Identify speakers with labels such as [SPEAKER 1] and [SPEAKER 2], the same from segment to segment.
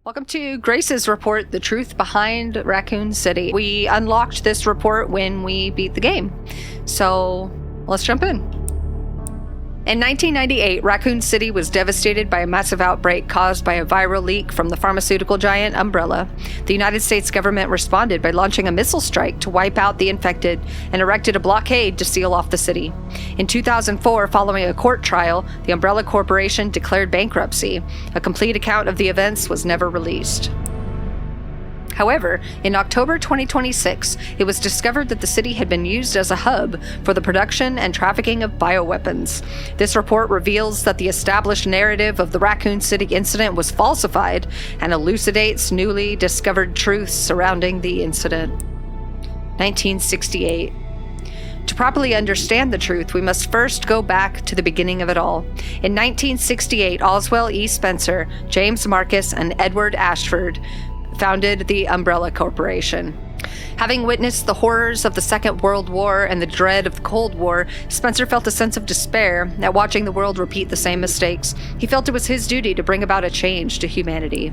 [SPEAKER 1] Welcome to Grace's report, The Truth Behind Raccoon City. We unlocked this report when we beat the game. So let's jump in. In 1998, Raccoon City was devastated by a massive outbreak caused by a viral leak from the pharmaceutical giant Umbrella. The United States government responded by launching a missile strike to wipe out the infected and erected a blockade to seal off the city. In 2004, following a court trial, the Umbrella Corporation declared bankruptcy. A complete account of the events was never released. However, in October 2026, it was discovered that the city had been used as a hub for the production and trafficking of bioweapons. This report reveals that the established narrative of the Raccoon City incident was falsified and elucidates newly discovered truths surrounding the incident. 1968. To properly understand the truth, we must first go back to the beginning of it all. In 1968, Oswell E. Spencer, James Marcus, and Edward Ashford founded the Umbrella Corporation. Having witnessed the horrors of the Second World War and the dread of the Cold War, Spencer felt a sense of despair at watching the world repeat the same mistakes. He felt it was his duty to bring about a change to humanity.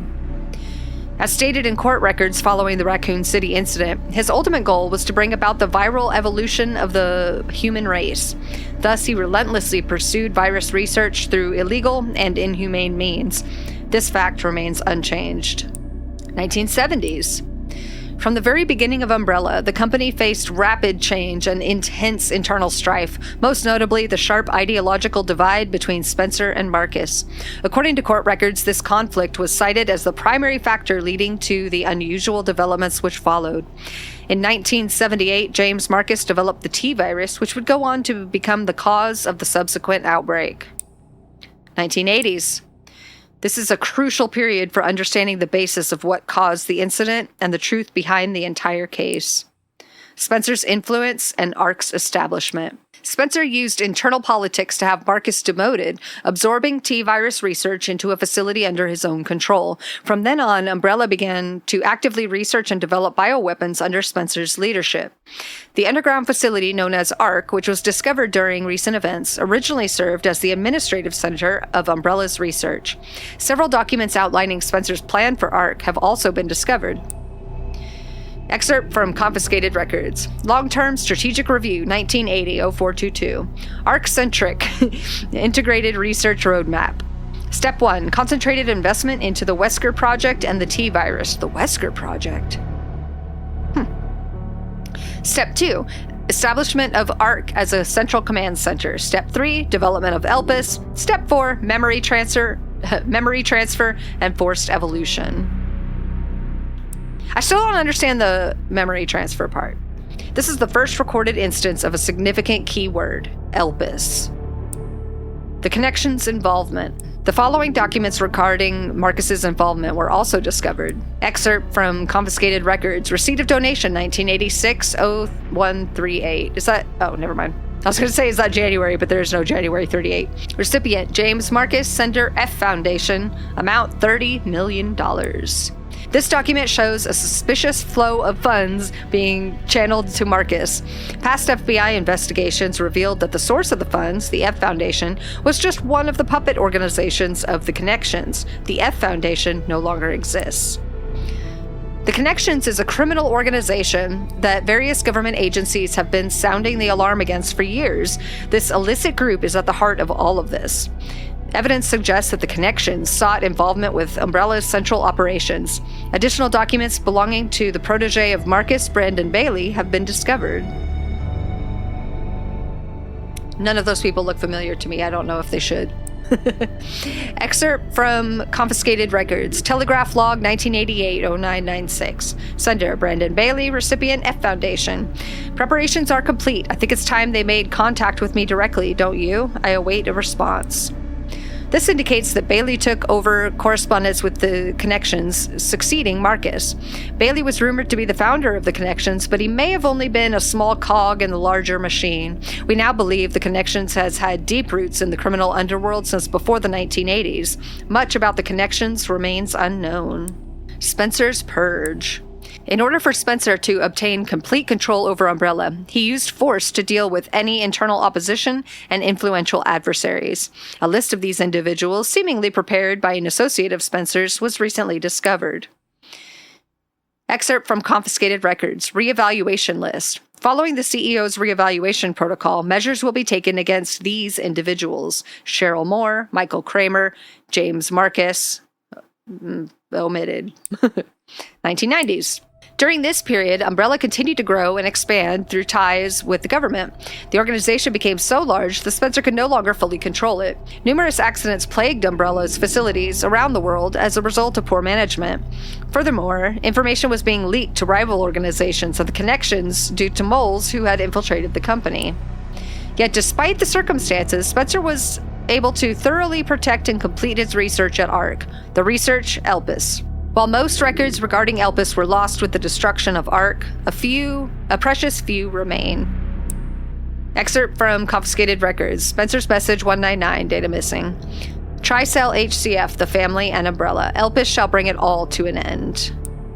[SPEAKER 1] As stated in court records following the Raccoon City incident, his ultimate goal was to bring about the viral evolution of the human race. Thus, he relentlessly pursued virus research through illegal and inhumane means. This fact remains unchanged. 1970s. From the very beginning of Umbrella, the company faced rapid change and intense internal strife, most notably the sharp ideological divide between Spencer and Marcus. According to court records, this conflict was cited as the primary factor leading to the unusual developments which followed. In 1978, James Marcus developed the T virus, which would go on to become the cause of the subsequent outbreak. 1980s. This is a crucial period for understanding the basis of what caused the incident and the truth behind the entire case. Spencer's influence and ARC's establishment. Spencer used internal politics to have Marcus demoted, absorbing T-virus research into a facility under his own control. From then on, Umbrella began to actively research and develop bioweapons under Spencer's leadership. The underground facility known as ARC, which was discovered during recent events, originally served as the administrative center of Umbrella's research. Several documents outlining Spencer's plan for ARC have also been discovered. Excerpt from confiscated records. Long-Term Strategic Review, 1980-0422. ARC-centric integrated research roadmap. Step 1. Concentrated investment into the Wesker Project and the T-virus. The Wesker Project? Step 2. Establishment of ARC as a central command center. Step 3. Development of ELPIS. Step 4. Memory transfer and forced evolution. I still don't understand the memory transfer part. This is the first recorded instance of a significant keyword, ELPIS. The connection's involvement. The following documents regarding Marcus's involvement were also discovered. Excerpt from confiscated records. Receipt of donation, 1986-0138. Is that... Oh, never mind. I was going to say, is that January, but there's no January 38. Recipient, James Marcus, Sender F Foundation. Amount, $30 million. This document shows a suspicious flow of funds being channeled to Marcus. Past FBI investigations revealed that the source of the funds, the F Foundation, was just one of the puppet organizations of the Connections. The F Foundation no longer exists. The Connections is a criminal organization that various government agencies have been sounding the alarm against for years. This illicit group is at the heart of all of this. Evidence suggests that the Connections sought involvement with Umbrella's central operations. Additional documents belonging to the protege of Marcus, Brandon Bailey, have been discovered. None of those people look familiar to me. I don't know if they should. Excerpt from confiscated records. Telegraph log 1988-0996. Sender, Brandon Bailey. Recipient, F Foundation. Preparations are complete. I think it's time they made contact with me directly, don't you? I await a response. This indicates that Bailey took over correspondence with the Connections, succeeding Marcus. Bailey was rumored to be the founder of the Connections, but he may have only been a small cog in the larger machine. We now believe the Connections has had deep roots in the criminal underworld since before the 1980s. Much about the Connections remains unknown. Spencer's Purge. In order for Spencer to obtain complete control over Umbrella, he used force to deal with any internal opposition and influential adversaries. A list of these individuals, seemingly prepared by an associate of Spencer's, was recently discovered. Excerpt from confiscated records, reevaluation list. Following the CEO's reevaluation protocol, measures will be taken against these individuals: Cheryl Moore, Michael Kramer, James Marcus, omitted. 1990s. During this period, Umbrella continued to grow and expand through ties with the government. The organization became so large that Spencer could no longer fully control it. Numerous accidents plagued Umbrella's facilities around the world as a result of poor management. Furthermore, information was being leaked to rival organizations of the connections due to moles who had infiltrated the company. Yet despite the circumstances, Spencer was able to thoroughly protect and complete his research at ARC. The research, ELPIS. While most records regarding ELPIS were lost with the destruction of ARC, a precious few remain. Excerpt from confiscated records. Spencer's message 199, data missing. Tricell HCF, the family, and Umbrella. ELPIS shall bring it all to an end.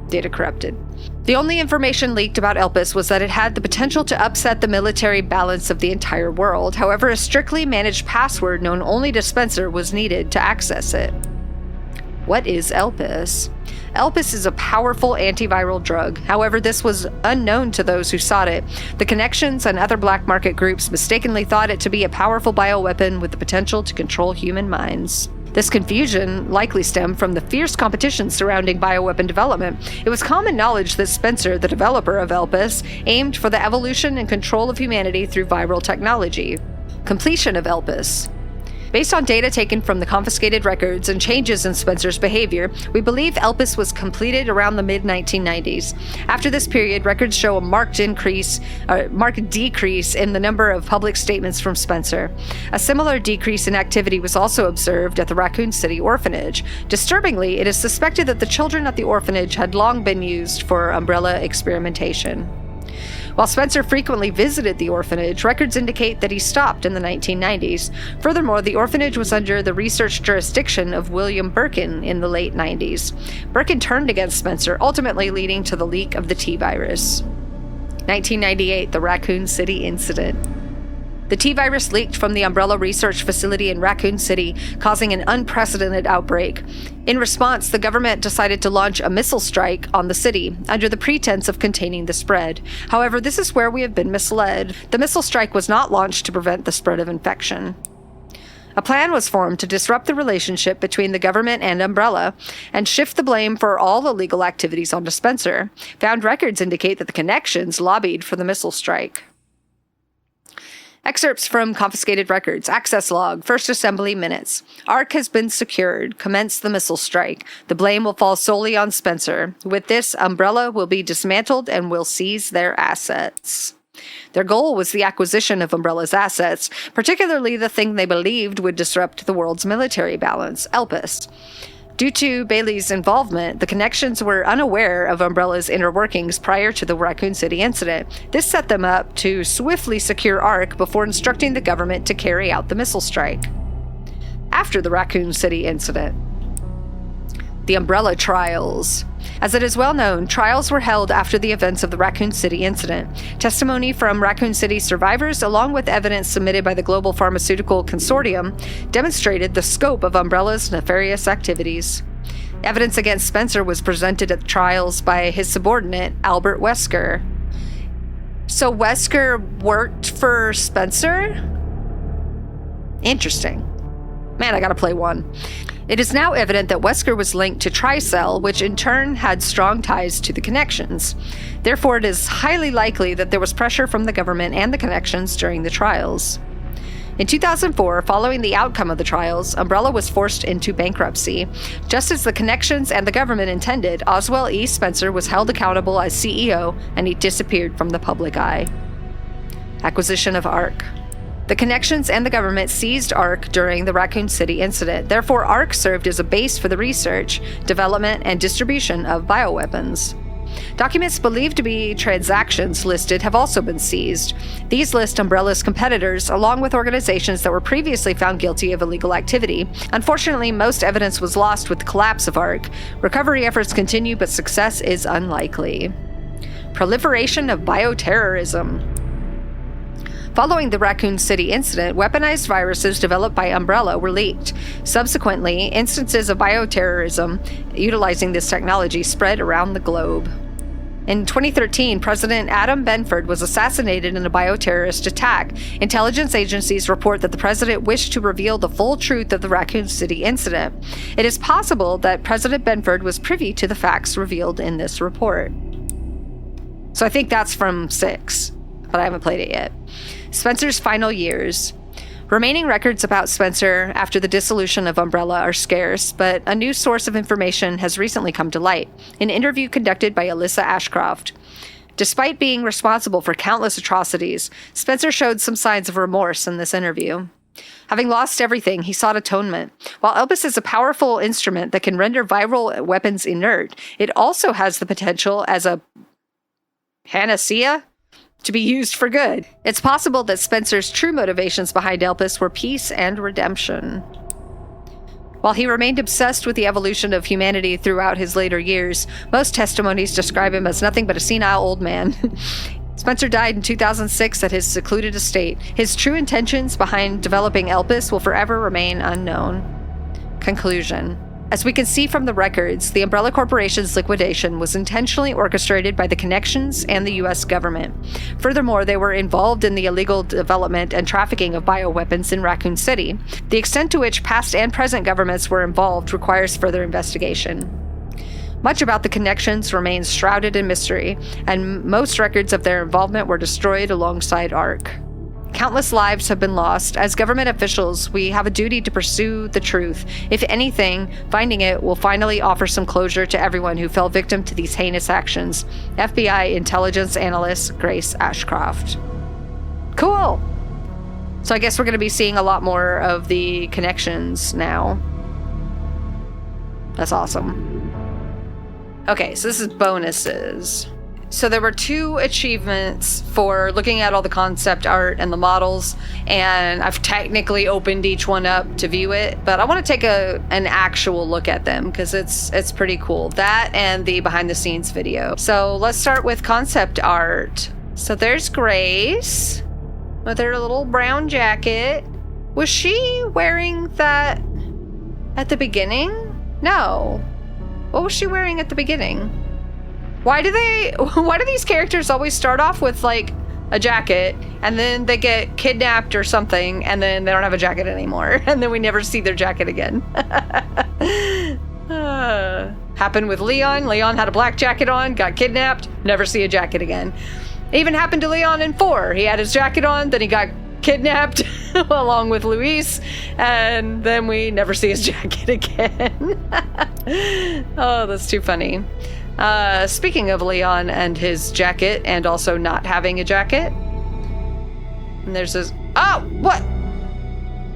[SPEAKER 1] Data corrupted. The only information leaked about ELPIS was that it had the potential to upset the military balance of the entire world. However, a strictly managed password known only to Spencer was needed to access it. What is ELPIS? ELPIS is a powerful antiviral drug. However, this was unknown to those who sought it. The connections and other black market groups mistakenly thought it to be a powerful bioweapon with the potential to control human minds. This confusion likely stemmed from the fierce competition surrounding bioweapon development. It was common knowledge that Spencer, the developer of ELPIS, aimed for the evolution and control of humanity through viral technology. Completion of ELPIS. Based on data taken from the confiscated records and changes in Spencer's behavior, we believe ELPIS was completed around the mid-1990s. After this period, records show a marked decrease in the number of public statements from Spencer. A similar decrease in activity was also observed at the Raccoon City orphanage. Disturbingly, it is suspected that the children at the orphanage had long been used for Umbrella experimentation. While Spencer frequently visited the orphanage, records indicate that he stopped in the 1990s. Furthermore, the orphanage was under the research jurisdiction of William Birkin in the late 90s. Birkin turned against Spencer, ultimately leading to the leak of the T-virus. 1998, the Raccoon City incident. The T-virus leaked from the Umbrella Research Facility in Raccoon City, causing an unprecedented outbreak. In response, the government decided to launch a missile strike on the city, under the pretense of containing the spread. However, this is where we have been misled. The missile strike was not launched to prevent the spread of infection. A plan was formed to disrupt the relationship between the government and Umbrella and shift the blame for all illegal activities onto Spencer. Found records indicate that the connections lobbied for the missile strike. Excerpts from confiscated records. Access log. First assembly minutes. ARC has been secured. Commence the missile strike. The blame will fall solely on Spencer. With this, Umbrella will be dismantled and will seize their assets. Their goal was the acquisition of Umbrella's assets, particularly the thing they believed would disrupt the world's military balance, ELPIS. Due to Bailey's involvement, the connections were unaware of Umbrella's inner workings prior to the Raccoon City incident. This set them up to swiftly secure ARC before instructing the government to carry out the missile strike. After the Raccoon City incident. The Umbrella Trials. As it is well known, trials were held after the events of the Raccoon City incident. Testimony from Raccoon City survivors, along with evidence submitted by the Global Pharmaceutical Consortium, demonstrated the scope of Umbrella's nefarious activities. Evidence against Spencer was presented at the trials by his subordinate, Albert Wesker. So Wesker worked for Spencer? Interesting. Man, I gotta play one. It is now evident that Wesker was linked to Tricell, which in turn had strong ties to the connections. Therefore, it is highly likely that there was pressure from the government and the connections during the trials. In 2004, following the outcome of the trials, Umbrella was forced into bankruptcy. Just as the connections and the government intended, Oswell E. Spencer was held accountable as CEO, and he disappeared from the public eye. Acquisition of ARC. The connections and the government seized ARC during the Raccoon City incident. Therefore, ARC served as a base for the research, development, and distribution of bioweapons. Documents believed to be transactions listed have also been seized. These list Umbrella's competitors, along with organizations that were previously found guilty of illegal activity. Unfortunately, most evidence was lost with the collapse of ARC. Recovery efforts continue, but success is unlikely. Proliferation of bioterrorism. Following the Raccoon City incident, weaponized viruses developed by Umbrella were leaked. Subsequently, instances of bioterrorism utilizing this technology spread around the globe. In 2013, President Adam Benford was assassinated in a bioterrorist attack. Intelligence agencies report that the president wished to reveal the full truth of the Raccoon City incident. It is possible that President Benford was privy to the facts revealed in this report. So I think that's from 6, but I haven't played it yet. Spencer's final years. Remaining records about Spencer after the dissolution of Umbrella are scarce, but a new source of information has recently come to light. An interview conducted by Alyssa Ashcroft. Despite being responsible for countless atrocities, Spencer showed some signs of remorse in this interview. Having lost everything, he sought atonement. While Elpis is a powerful instrument that can render viral weapons inert, it also has the potential as a panacea to be used for good. It's possible that Spencer's true motivations behind Elpis were peace and redemption. While he remained obsessed with the evolution of humanity throughout his later years, most testimonies describe him as nothing but a senile old man. Spencer died in 2006 at his secluded estate. His true intentions behind developing Elpis will forever remain unknown. Conclusion. As we can see from the records, the Umbrella Corporation's liquidation was intentionally orchestrated by the Connections and the U.S. government. Furthermore, they were involved in the illegal development and trafficking of bioweapons in Raccoon City. The extent to which past and present governments were involved requires further investigation. Much about the Connections remains shrouded in mystery, and most records of their involvement were destroyed alongside ARC. Countless lives have been lost. As government officials, we have a duty to pursue the truth. If anything, finding it will finally offer some closure to everyone who fell victim to these heinous actions. FBI intelligence analyst Grace Ashcroft. Cool! So I guess we're going to be seeing a lot more of the Connections now. That's awesome. Okay, so this is bonuses. So there were 2 achievements for looking at all the concept art and the models, and I've technically opened each one up to view it, but I want to take an actual look at them because it's pretty cool. That and the behind the scenes video. So let's start with concept art. So there's Grace with her little brown jacket. Was she wearing that at the beginning? No. What was she wearing at the beginning? Why do these characters always start off with like a jacket and then they get kidnapped or something and then they don't have a jacket anymore and then we never see their jacket again? Happened with Leon. Leon had a black jacket on, got kidnapped, never see a jacket again. Even happened to Leon in 4. He had his jacket on, then he got kidnapped along with Luis, and then we never see his jacket again. Oh, that's too funny. Speaking of Leon and his jacket, and also not having a jacket, and there's this. Oh, what?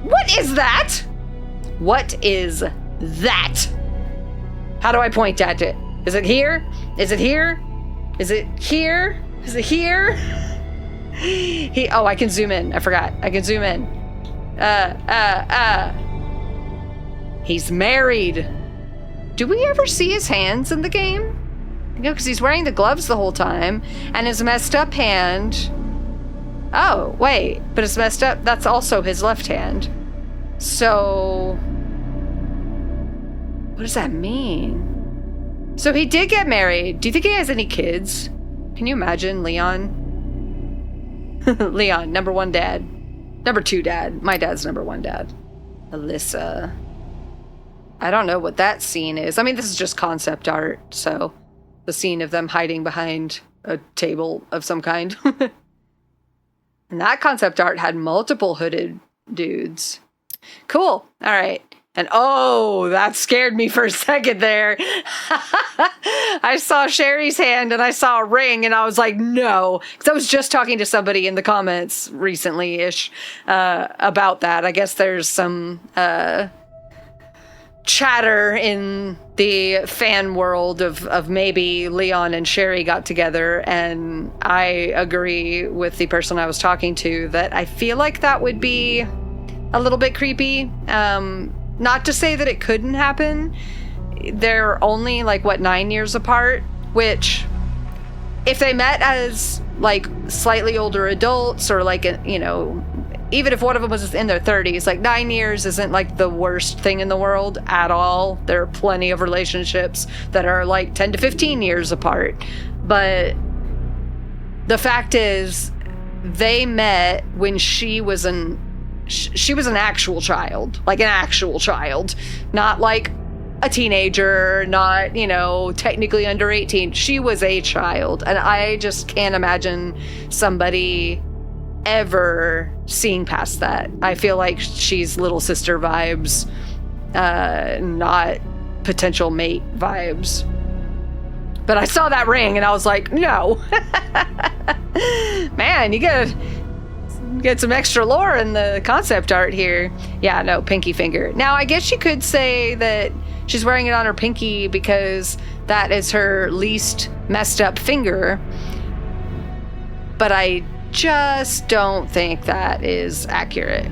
[SPEAKER 1] What is that? What is that? How do I point at it? Is it here? Is it here? Is it here? Is it here? Oh, I can zoom in. I forgot. I can zoom in. He's married. Do we ever see his hands in the game? No, because he's wearing the gloves the whole time, and his messed up hand. Oh, wait, but his messed up, that's also his left hand. So, what does that mean? So he did get married. Do you think he has any kids? Can you imagine Leon? Leon, number 1 dad. Number 2 dad. My dad's number 1 dad. Alyssa. I don't know what that scene is. I mean, this is just concept art, so the scene of them hiding behind a table of some kind. And that concept art had multiple hooded dudes. Cool. All right. And oh, that scared me for a second there. I saw Sherry's hand and I saw a ring and I was like, no. Because I was just talking to somebody in the comments recently-ish about that. I guess there's some chatter in the fan world of maybe Leon and Sherry got together, and I agree with the person I was talking to that I feel like that would be a little bit creepy. Not to say that it couldn't happen. They're only 9 years apart, which if they met as like slightly older adults, or like, you know, even if one of them was in their 30s, like 9 years isn't like the worst thing in the world at all. There are plenty of relationships that are like 10 to 15 years apart. But the fact is, they met when she was an actual child, not like a teenager, not, you know, technically under 18. She was a child. And I just can't imagine somebody ever seeing past that. I feel like she's little sister vibes, not potential mate vibes. But I saw that ring and I was like, no. Man, you gotta get some extra lore in the concept art here. Yeah, no, pinky finger. Now, I guess you could say that she's wearing it on her pinky because that is her least messed up finger. But I just don't think that is accurate.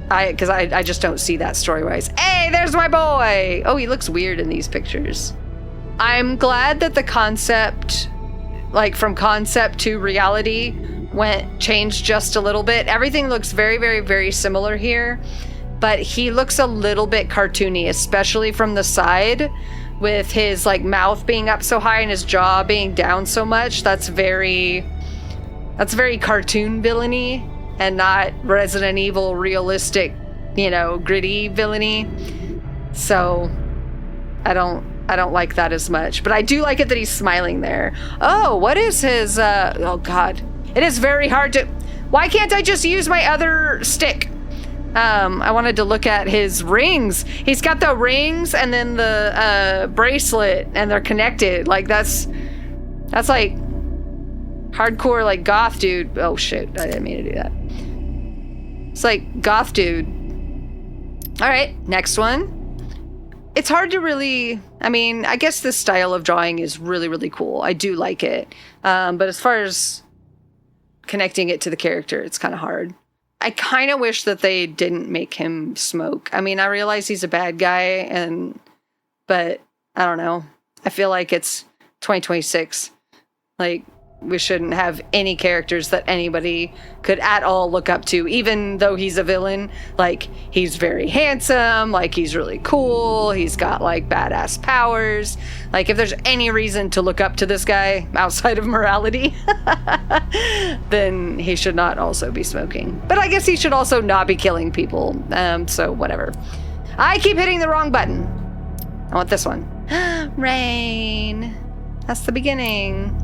[SPEAKER 1] Because I just don't see that story-wise. Hey, there's my boy! Oh, he looks weird in these pictures. I'm glad that the concept, like from concept to reality, changed just a little bit. Everything looks very, very, very similar here, but he looks a little bit cartoony, especially from the side, with his like mouth being up so high and his jaw being down so much. That's very cartoon villainy and not Resident Evil realistic, you know, gritty villainy. So I don't like that as much, but I do like it that he's smiling there. Oh, what is his, oh God. It is very hard to, why can't I just use my other stick? I wanted to look at his rings. He's got the rings and then the bracelet, and they're connected. Like that's like hardcore, like goth dude. Oh shit, I didn't mean to do that. It's like goth dude. All right, next one. It's hard to really, I mean, I guess this style of drawing is really, really cool. I do like it. But as far as connecting it to the character, it's kind of hard. I kind of wish that they didn't make him smoke. I mean, I realize he's a bad guy, but I don't know. I feel like it's 2026. Like, we shouldn't have any characters that anybody could at all look up to, even though he's a villain. Like, he's very handsome, like, he's really cool, he's got, like, badass powers. Like, if there's any reason to look up to this guy outside of morality, then he should not also be smoking. But I guess he should also not be killing people, so whatever. I keep hitting the wrong button. I want this one. Rain. That's the beginning.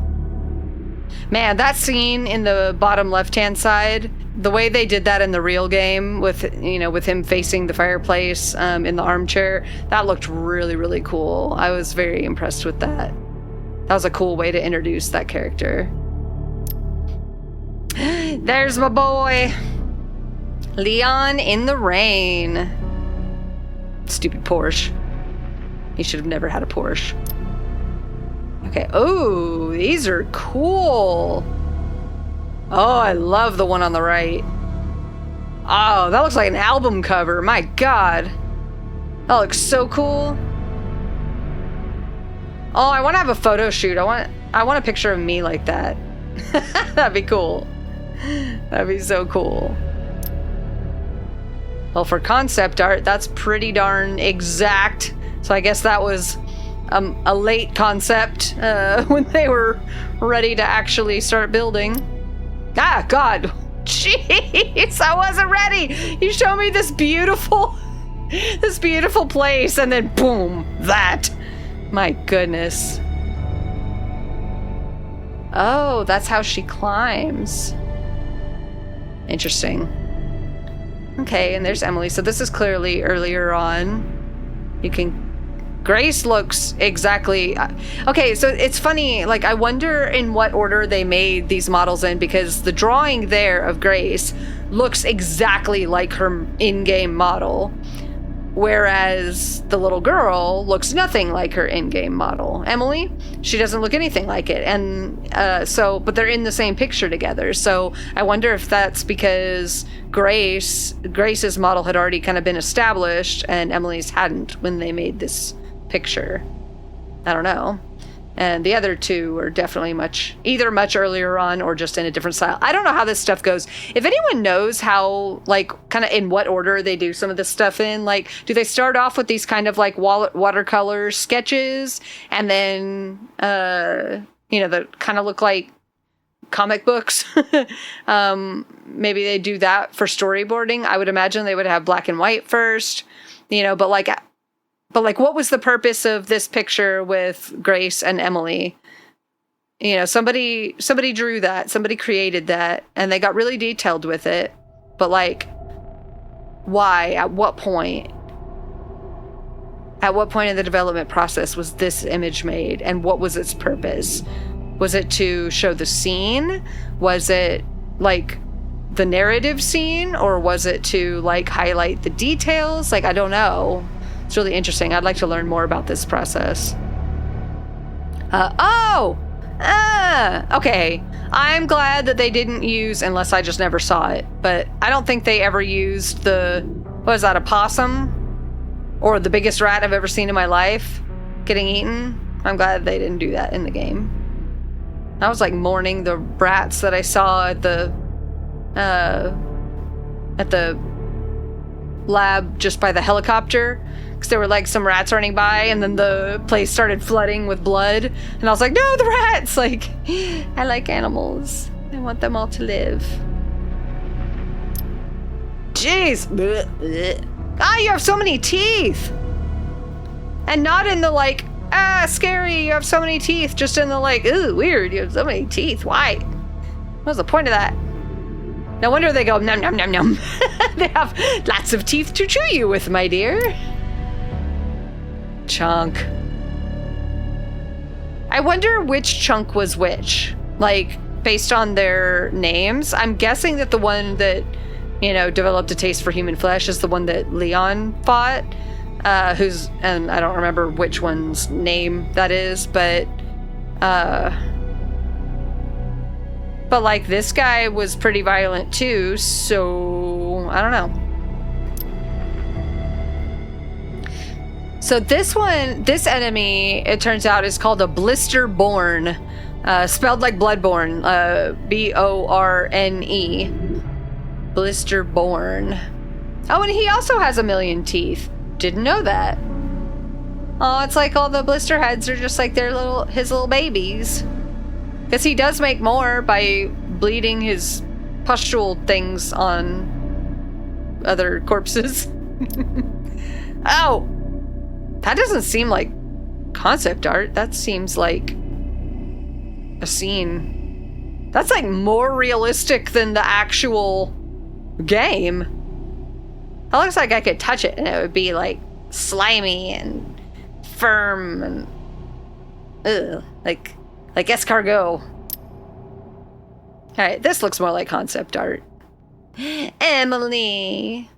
[SPEAKER 1] Man, that scene in the bottom left-hand side, the way they did that in the real game with him facing the fireplace in the armchair, that looked really, really cool. I was very impressed with that. That was a cool way to introduce that character. There's my boy. Leon in the rain. Stupid Porsche. He should have never had a Porsche. Okay, oh, these are cool. Oh, I love the one on the right. Oh, that looks like an album cover. My God. That looks so cool. Oh, I want to have a photo shoot. I want a picture of me like that. That'd be cool. That'd be so cool. Well, for concept art, that's pretty darn exact. So I guess that was a late concept when they were ready to actually start building. Ah, God. Jeez, I wasn't ready. You show me this beautiful place, and then boom, that. My goodness. Oh, that's how she climbs. Interesting. Okay, and there's Emily. So this is clearly earlier on. Grace looks exactly... Okay, so it's funny, like, I wonder in what order they made these models in, because the drawing there of Grace looks exactly like her in-game model, whereas the little girl looks nothing like her in-game model. Emily, she doesn't look anything like it, and but they're in the same picture together, so I wonder if that's because Grace's model had already kind of been established, and Emily's hadn't when they made this picture. I don't know. And the other two are definitely either much earlier on or just in a different style. I don't know how this stuff goes. If anyone knows how, like, kind of in what order they do some of this stuff in, like, do they start off with these kind of like watercolor sketches and then, that kind of look like comic books? Maybe they do that for storyboarding. I would imagine they would have black and white first, but what was the purpose of this picture with Grace and Emily? Somebody drew that, somebody created that, and they got really detailed with it. But like, why? At what point? At what point in the development process was this image made, and what was its purpose? Was it to show the scene? Was it like the narrative scene, or was it to like highlight the details? Like, I don't know. It's really interesting. I'd like to learn more about this process. Okay. I'm glad that they didn't use, unless I just never saw it, but I don't think they ever used a possum? Or the biggest rat I've ever seen in my life getting eaten. I'm glad they didn't do that in the game. I was like mourning the rats that I saw at the lab just by the helicopter. Because there were like some rats running by, and then the place started flooding with blood. And I was like, no, the rats! Like, I like animals. I want them all to live. Jeez. You have so many teeth! And not in the like, scary, you have so many teeth. Just in the like, ooh, weird, you have so many teeth. Why? What was the point of that? No wonder they go, nom, nom, nom, nom. They have lots of teeth to chew you with, my dear. Chunk. I wonder which chunk was which. Like, based on their names. I'm guessing that the one that, developed a taste for human flesh is the one that Leon fought. And I don't remember which one's name that is, but like, this guy was pretty violent too, so I don't know. So this enemy, it turns out, is called a Blisterborn, spelled like Bloodborne, Borne. Blisterborn. Oh, and he also has 1,000,000 teeth. Didn't know that. Oh, it's like all the blister heads are just like his little babies. Because he does make more by bleeding his pustule things on other corpses. Oh! That doesn't seem like concept art. That seems like a scene. That's like more realistic than the actual game. That looks like I could touch it and it would be like slimy and firm and like escargot. Alright, this looks more like concept art. Emily.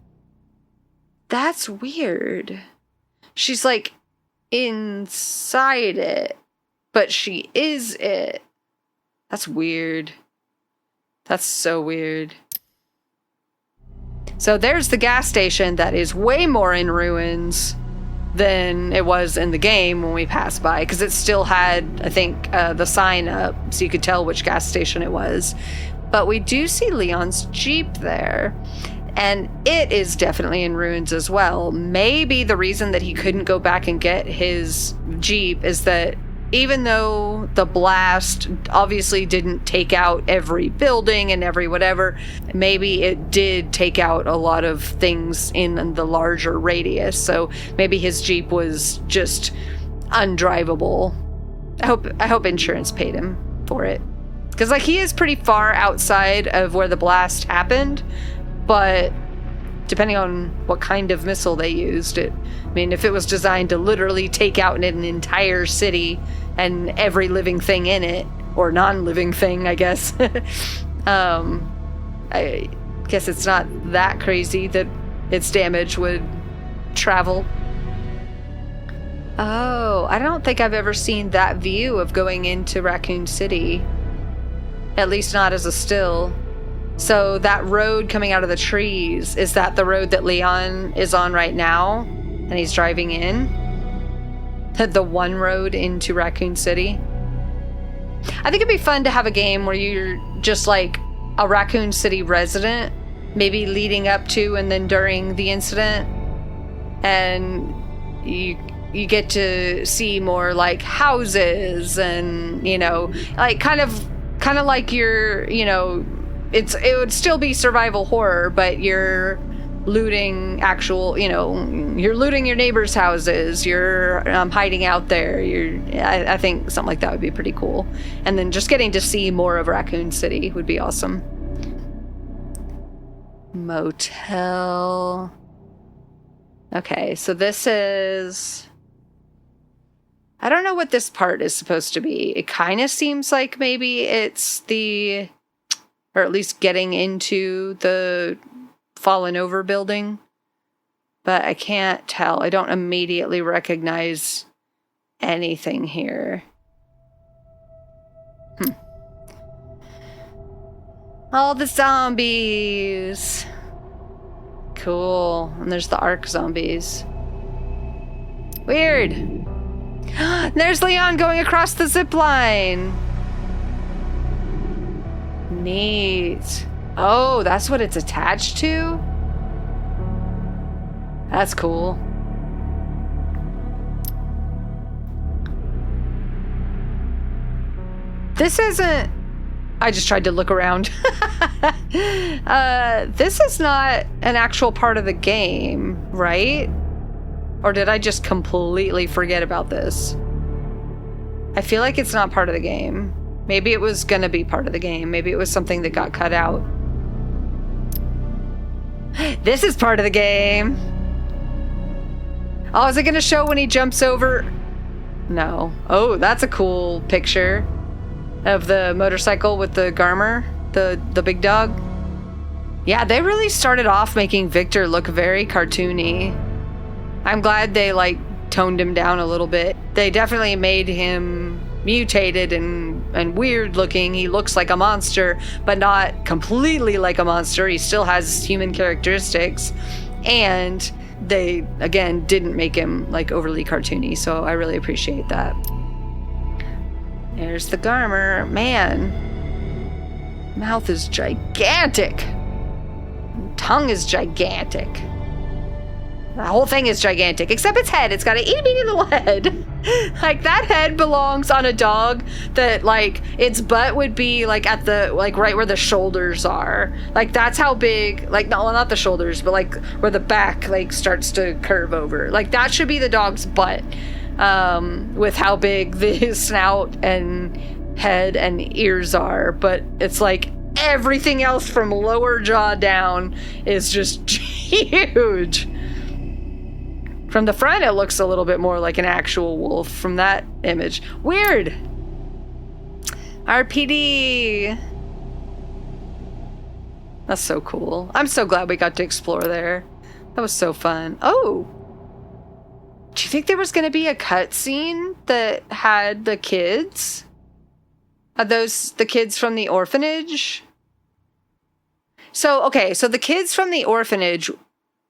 [SPEAKER 1] That's weird. She's like inside it, but she is it. That's weird. That's so weird. So there's the gas station that is way more in ruins than it was in the game when we passed by, because it still had, I think, the sign up so you could tell which gas station it was. But we do see Leon's Jeep there. And it is definitely in ruins as well. Maybe the reason that he couldn't go back and get his Jeep is that even though the blast obviously didn't take out every building and every whatever, maybe it did take out a lot of things in the larger radius. So maybe his Jeep was just undrivable. I hope insurance paid him for it. Because like he is pretty far outside of where the blast happened. But depending on what kind of missile they used, if it was designed to literally take out an entire city and every living thing in it, or non-living thing, I guess, I guess it's not that crazy that its damage would travel. Oh, I don't think I've ever seen that view of going into Raccoon City. At least not as a still. So that road coming out of the trees, is that the road that Leon is on right now? And he's driving in? The one road into Raccoon City? I think it'd be fun to have a game where you're just like a Raccoon City resident, maybe leading up to and then during the incident, and you get to see more like houses and, you know, like kind of like you're, you know, it would still be survival horror, but you're looting actual, you know, you're looting your neighbors' houses, you're hiding out there, I think something like that would be pretty cool. And then just getting to see more of Raccoon City would be awesome. Motel. Okay, so this is... I don't know what this part is supposed to be. It kind of seems like maybe it's or at least getting into the fallen over building, but I can't tell. I don't immediately recognize anything here. All the zombies. Cool. And there's the Ark zombies. Weird. There's Leon going across the zip line. Neat. Oh, that's what it's attached to? That's cool. This isn't... I just tried to look around. This is not an actual part of the game, right? Or did I just completely forget about this? I feel like it's not part of the game. Maybe it was gonna be part of the game. Maybe it was something that got cut out. This is part of the game. Oh, is it gonna show when he jumps over? No. Oh, that's a cool picture of the motorcycle with the Garmer, the big dog. Yeah, they really started off making Victor look very cartoony. I'm glad they like toned him down a little bit. They definitely made him mutated and weird looking. He looks like a monster, but not completely like a monster. He still has human characteristics. And they, again, didn't make him like overly cartoony. So I really appreciate that. There's the Garmer. Man, mouth is gigantic. Tongue is gigantic. The whole thing is gigantic, except its head. It's got an itty bitty little head. Like, that head belongs on a dog that, like, its butt would be, like, at the, like, right where the shoulders are. Like, that's how big, like, no, well, not the shoulders, but, like, where the back, like, starts to curve over. Like, that should be the dog's butt, with how big the snout and head and ears are. But it's, like, everything else from lower jaw down is just huge. From the front, it looks a little bit more like an actual wolf from that image. Weird. RPD. That's so cool. I'm so glad we got to explore there. That was so fun. Oh. Do you think there was going to be a cutscene that had the kids? Are those the kids from the orphanage? So, okay, so the kids from the orphanage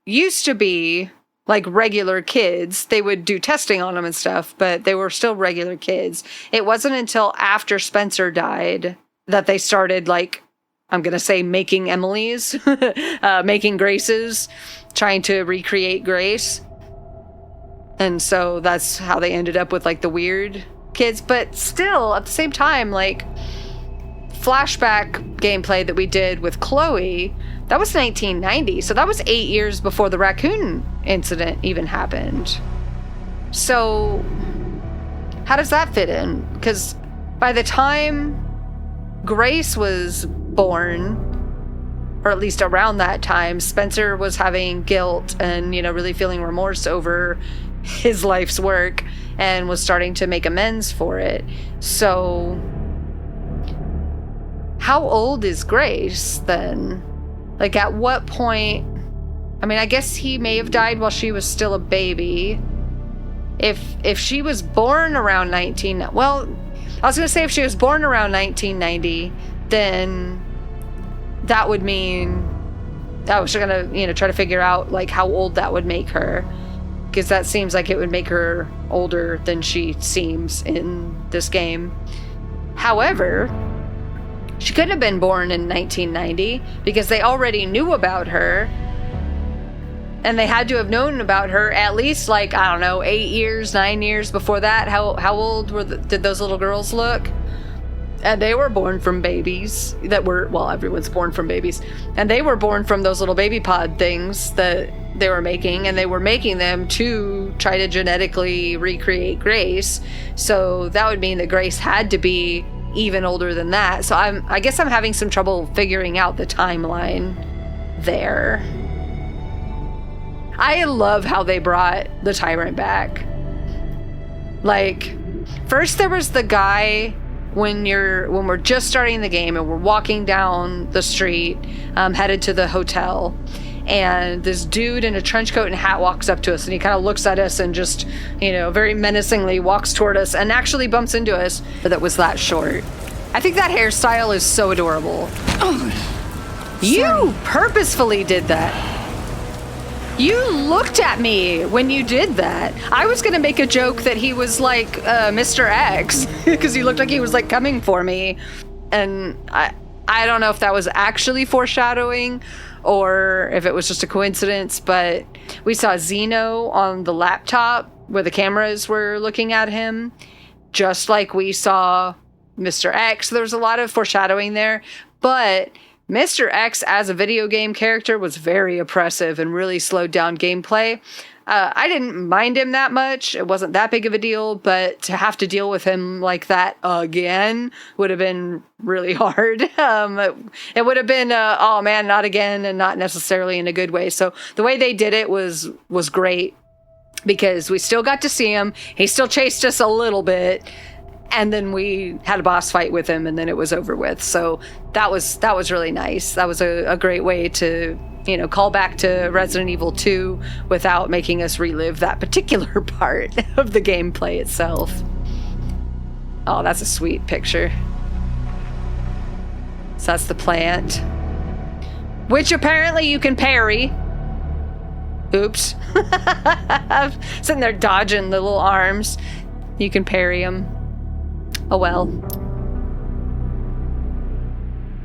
[SPEAKER 1] used to be like regular kids. They would do testing on them and stuff, but they were still regular kids. It wasn't until after Spencer died that they started, like, I'm going to say making Emily's, making Grace's, trying to recreate Grace. And so that's how they ended up with, like, the weird kids. But still, at the same time, like, flashback gameplay that we did with Chloe, that was 1990, so that was 8 years before the raccoon incident even happened. So how does that fit in? Because by the time Grace was born, or at least around that time, Spencer was having guilt and, you know, really feeling remorse over his life's work and was starting to make amends for it. So how old is Grace then? Like, at what point? I mean, I guess he may have died while she was still a baby. If she was born around well, I was going to say if she was born around 1990, then that would mean I was going to, you know, try to figure out, like, how old that would make her. Because that seems like it would make her older than she seems in this game. However, she couldn't have been born in 1990 because they already knew about her. And they had to have known about her at least, like, I don't know, 8 years, 9 years before that. How old did those little girls look? And they were born from babies that were, well, everyone's born from babies. And they were born from those little baby pod things that they were making. And they were making them to try to genetically recreate Grace. So that would mean that Grace had to be even older than that. So I guess I'm having some trouble figuring out the timeline there. I love how they brought the Tyrant back. Like, first there was the guy when we're just starting the game and we're walking down the street, headed to the hotel, and this dude in a trench coat and hat walks up to us, and he kind of looks at us and just, very menacingly walks toward us and actually bumps into us. That was that short. I think that hairstyle is so adorable. You purposefully did that. You looked at me when you did that. I was going to make a joke that he was like Mr. X because he looked like he was like coming for me. And I don't know if that was actually foreshadowing or if it was just a coincidence, but we saw Zeno on the laptop where the cameras were looking at him, just like we saw Mr. X. There was a lot of foreshadowing there, but Mr. X as a video game character was very oppressive and really slowed down gameplay. I didn't mind him that much. It wasn't that big of a deal, but to have to deal with him like that again would have been really hard. It would have been, oh man, not again, and not necessarily in a good way. So the way they did it was great because we still got to see him. He still chased us a little bit. And then we had a boss fight with him, and then it was over with. So that was really nice. That was a great way to, call back to Resident Evil 2 without making us relive that particular part of the gameplay itself. Oh, that's a sweet picture. So that's the plant, which apparently you can parry. Oops. I'm sitting there dodging the little arms. You can parry them. Oh well.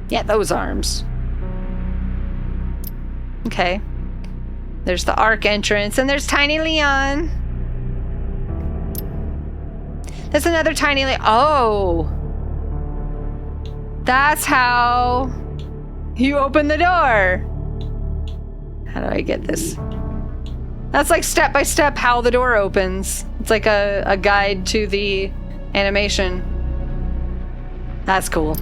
[SPEAKER 1] Yeah, those arms. Okay. There's the Ark entrance, and there's Tiny Leon. There's another Tiny Leon. Oh! That's how you open the door. How do I get this? That's like step by step how the door opens. It's like a guide to the animation. That's cool.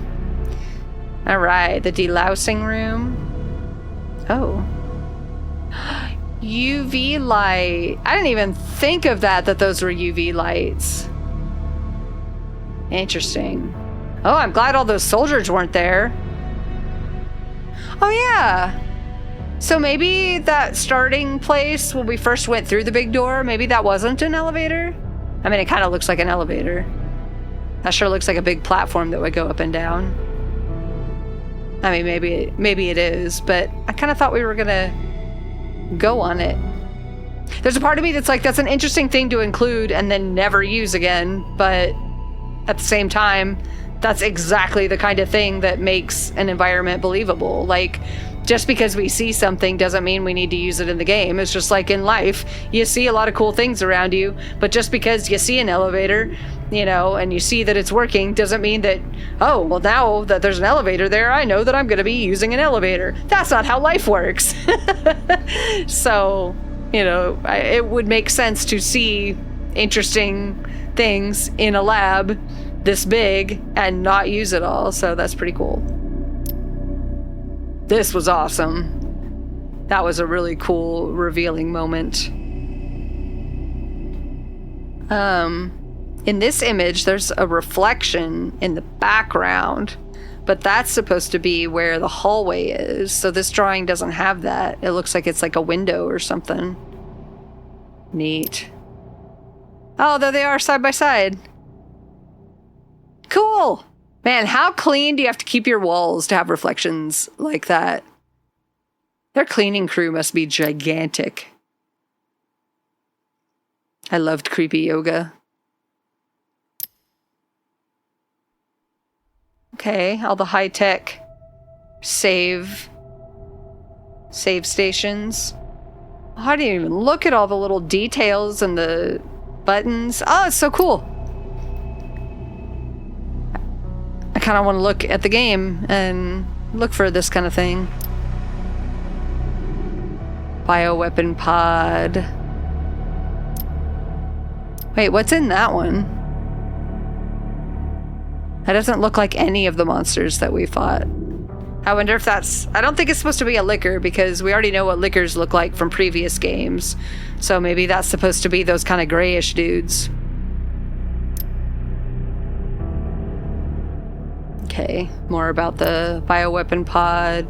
[SPEAKER 1] All right, the delousing room. Oh. UV light. I didn't even think of that those were UV lights. Interesting. Oh, I'm glad all those soldiers weren't there. Oh, yeah. So maybe that starting place when we first went through the big door, maybe that wasn't an elevator? I mean, it kind of looks like an elevator. That sure looks like a big platform that would go up and down. I mean, maybe it is, but I kind of thought we were gonna go on it. There's a part of me that's like, that's an interesting thing to include and then never use again, but at the same time, that's exactly the kind of thing that makes an environment believable. Like, just because we see something doesn't mean we need to use it in the game. It's just like in life, you see a lot of cool things around you, but just because you see an elevator, and you see that it's working doesn't mean that, oh, well, now that there's an elevator there, I know that I'm going to be using an elevator. That's not how life works. So, it would make sense to see interesting things in a lab this big and not use it all. So that's pretty cool. This was awesome. That was a really cool, revealing moment. In this image, there's a reflection in the background, but that's supposed to be where the hallway is. So this drawing doesn't have that. It looks like it's like a window or something. Neat. Oh, there they are side by side. Cool. Man, how clean do you have to keep your walls to have reflections like that? Their cleaning crew must be gigantic. I loved creepy yoga. Okay, all the high-tech save stations. I didn't even look at all the little details and the buttons. Oh, it's so cool. I kind of want to look at the game and look for this kind of thing. Bioweapon pod. Wait, what's in that one? That doesn't look like any of the monsters that we fought. I wonder if that's... I don't think it's supposed to be a liquor because we already know what liquors look like from previous games. So maybe that's supposed to be those kind of grayish dudes. Okay, more about the bioweapon pod.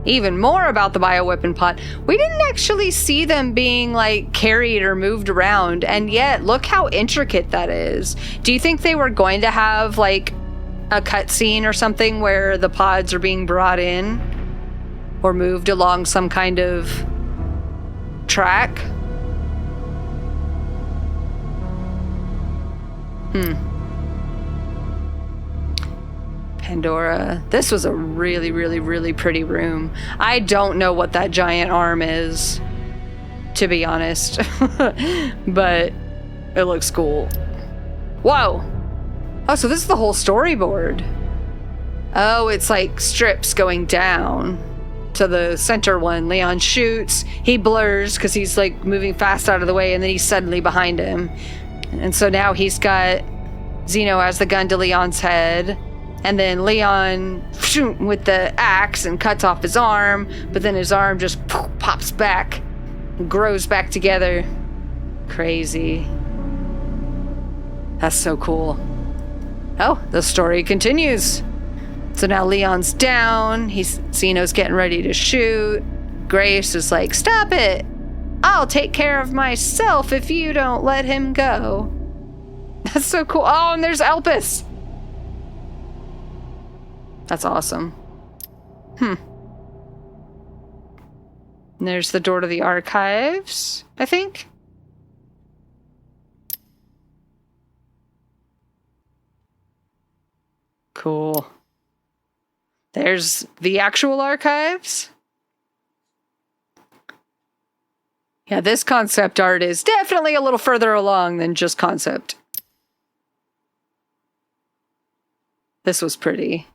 [SPEAKER 1] Even more about the bioweapon pod. We didn't actually see them being like carried or moved around, and yet look how intricate that is. Do you think they were going to have like a cutscene or something where the pods are being brought in or moved along some kind of track? Pandora. This was a really, really, really pretty room. I don't know what that giant arm is, to be honest. But it looks cool. Whoa! Oh, so this is the whole storyboard. Oh, it's like strips going down to the center one. Leon shoots. He blurs because he's like moving fast out of the way, and then he's suddenly behind him. And so now he's got Zeno as the gun to Leon's head. And then Leon with the axe and cuts off his arm, but then his arm just pops back and grows back together. Crazy. That's so cool. Oh, the story continues. So now Leon's down. Zeno's getting ready to shoot. Grace is like, stop it. I'll take care of myself if you don't let him go. That's so cool. Oh, and there's Elpis. That's awesome. And there's the door to the archives, I think. Cool. There's the actual archives. Yeah, this concept art is definitely a little further along than just concept. This was pretty.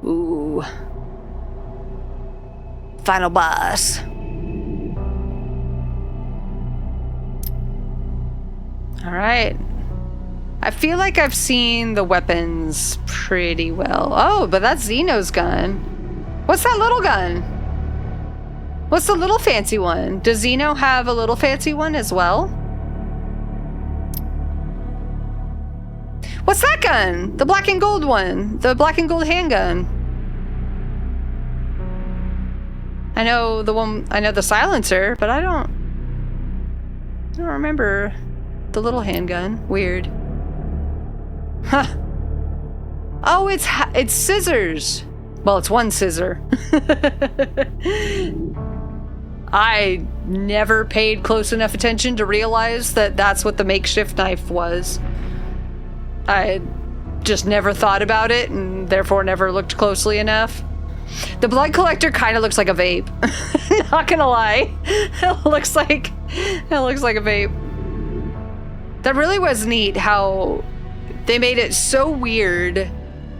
[SPEAKER 1] Ooh. Final boss. All right. I feel like I've seen the weapons pretty well. Oh, but that's Zeno's gun. What's that little gun? What's the little fancy one? Does Zeno have a little fancy one as well? What's that gun? The black and gold one. The black and gold handgun. I know the silencer, but I don't remember the little handgun. Weird. Huh. Oh, it's scissors. Well, it's one scissor. I never paid close enough attention to realize that that's what the makeshift knife was. I just never thought about it and therefore never looked closely enough. The blood collector kind of looks like a vape. Not gonna lie. It looks like a vape. That really was neat how they made it so weird.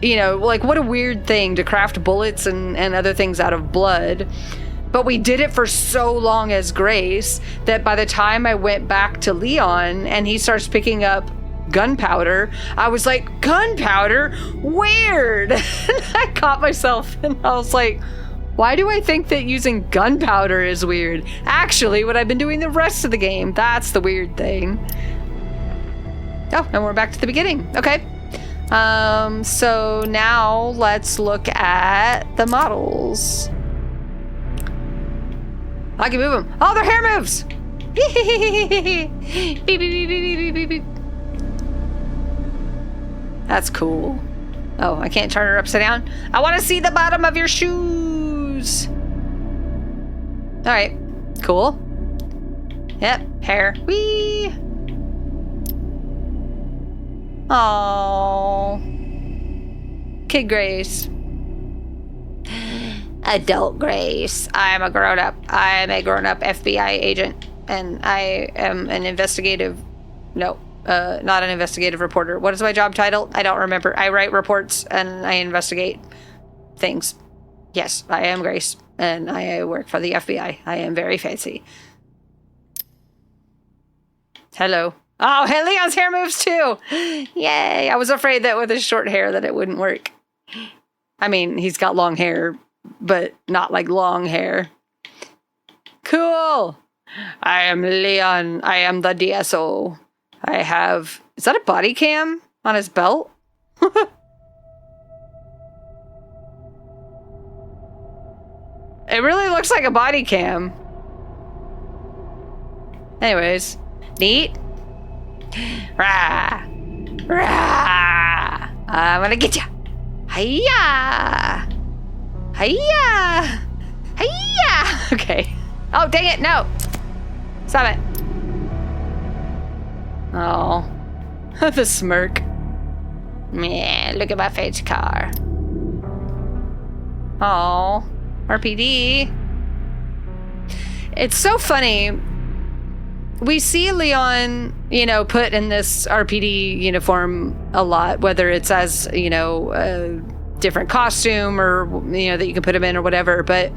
[SPEAKER 1] You know, like what a weird thing to craft bullets and other things out of blood. But we did it for so long as Grace that by the time I went back to Leon and he starts picking up gunpowder, I was like, gunpowder? Weird! And I caught myself and I was like, why do I think that using gunpowder is weird? Actually, what I've been doing the rest of the game, that's the weird thing. Oh, and we're back to the beginning. Okay. So now let's look at the models. I can move them. Oh, their hair moves! Beep, beep, beep, beep, beep, beep, beep. That's cool. Oh, I can't turn her upside down. I want to see the bottom of your shoes. All right, cool. Yep, hair. Whee! Oh, Kid Grace. Adult Grace. I'm a grown-up FBI agent, and I am an investigative... No, not an investigative reporter. What is my job title? I don't remember. I write reports, and I investigate things. Yes, I am Grace, and I work for the FBI. I am very fancy. Hello. Oh, hey, Leon's hair moves too. Yay. I was afraid that with his short hair that it wouldn't work. I mean, he's got long hair, but not like long hair. Cool. I am Leon. I am the DSO. I have... Is that a body cam on his belt? It really looks like a body cam. Anyways. Neat. Rah! Rah! I'm gonna get ya! Hiya! Hiya! Hiya! Okay. Oh, dang it, no! Stop it. Oh. The smirk. Yeah, look at my fancy car. Oh. RPD. It's so funny. We see Leon, put in this RPD uniform a lot, whether it's as, a different costume or, that you can put him in or whatever. But